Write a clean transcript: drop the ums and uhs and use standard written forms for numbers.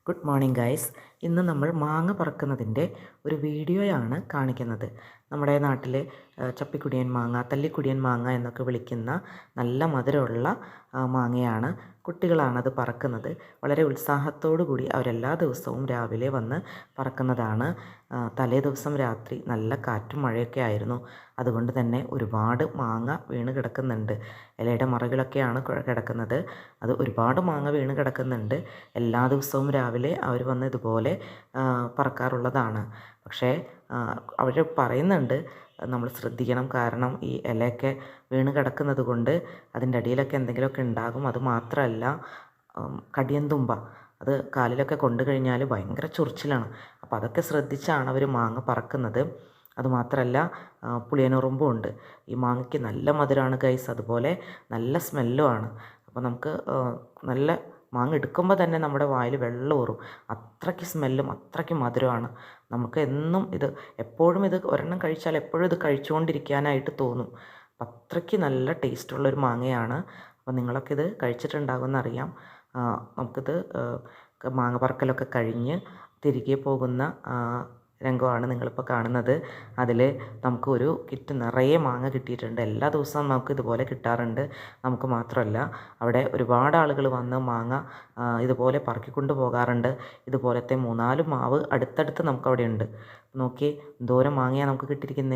Good morning guys. ഇന്ന് നമ്മൾ മാങ്ങ പറക്കുന്നതിൻ്റെ ഒരു വീഡിയോയാണ് കാണിക്കുന്നത്. നമ്മുടെ നാട്ടിൽ ചപ്പിക്കുടിയൻ മാങ്ങ, തല്ലിക്കുടിയൻ മാങ്ങ എന്നൊക്കെ വിളിക്കുന്ന നല്ല മധുരമുള്ള മാങ്ങയാണ്. കുട്ടികളാണത് പറക്കുന്നത്. വളരെ ഉത്സാഹത്തോടു കൂടി അവരെല്ലാ ദിവസവും രാവിലെ വന്ന് പറക്കുന്നതാണ്. തലേ ദിവസം രാത്രി നല്ല കാറ്റും മഴയൊക്കെ ആയിരുന്നു. അതുകൊണ്ട് തന്നെ ഒരുപാട് മാങ്ങ വീണ് കിടക്കുന്നുണ്ട്. ഇലയുടെ മറകിലൊക്കെയാണ് കിടക്കുന്നത്. അത് ഒരുപാട് മാങ്ങ വീണ് കിടക്കുന്നുണ്ട്. എല്ലാ ദിവസവും രാവിലെ അവർ വന്ന് ഇതുപോലെ പറക്കാറുള്ളതാണ്. പക്ഷേ അവർ പറയുന്നുണ്ട് നമ്മൾ ശ്രദ്ധിക്കണം, കാരണം ഈ ഇലയൊക്കെ വീണ് കിടക്കുന്നത് കൊണ്ട് അതിൻ്റെ അടിയിലൊക്കെ എന്തെങ്കിലുമൊക്കെ ഉണ്ടാകും. അത് മാത്രമല്ല കടിയൻ തുമ്പ, അത് കാലിലൊക്കെ കൊണ്ടു കഴിഞ്ഞാൽ ഭയങ്കര ചൊറിച്ചിലാണ്. അപ്പോൾ അതൊക്കെ ശ്രദ്ധിച്ചാണ് അവർ മാങ്ങ പറക്കുന്നത്. അതുമാത്രമല്ല പുളിയനുറുമ്പും ഉണ്ട്. ഈ മാങ്ങയ്ക്ക് നല്ല മധുരമാണ് ഗൈസ്, അതുപോലെ നല്ല സ്മെല്ലുമാണ്. അപ്പോൾ നമുക്ക് നല്ല മാങ്ങ എടുക്കുമ്പോൾ തന്നെ നമ്മുടെ വായിൽ വെള്ളം ഊറും. അത്രയ്ക്ക് സ്മെല്ലും അത്രയ്ക്ക് മധുരമാണ്. നമുക്ക് എന്നും എപ്പോഴും ഒരെണ്ണം കഴിച്ചാൽ എപ്പോഴും ഇത് കഴിച്ചുകൊണ്ടിരിക്കാനായിട്ട് തോന്നും. അത്രയ്ക്ക് നല്ല ടേസ്റ്റുള്ളൊരു മാങ്ങയാണ്. അപ്പോൾ നിങ്ങളൊക്കെ ഇത് കഴിച്ചിട്ടുണ്ടാകുമെന്നറിയാം. നമുക്കിത് മാങ്ങ പറക്കലൊക്കെ കഴിഞ്ഞ് തിരികെ പോകുന്ന രംഗമാണ് നിങ്ങളിപ്പോൾ കാണുന്നത്. അതിൽ നമുക്ക് ഒരു കിറ്റ് നിറയെ മാങ്ങ കിട്ടിയിട്ടുണ്ട്. എല്ലാ ദിവസവും നമുക്ക് ഇതുപോലെ കിട്ടാറുണ്ട്. നമുക്ക് മാത്രമല്ല, അവിടെ ഒരുപാട് ആളുകൾ വന്ന് മാങ്ങ ഇതുപോലെ പറക്കിക്കൊണ്ട് പോകാറുണ്ട്. ഇതുപോലത്തെ 3-4 മാവ് അടുത്തടുത്ത് നമുക്കവിടെ ഉണ്ട്. നോക്കി എന്തോരം മാങ്ങയാണ് നമുക്ക് കിട്ടിയിരിക്കുന്നത്.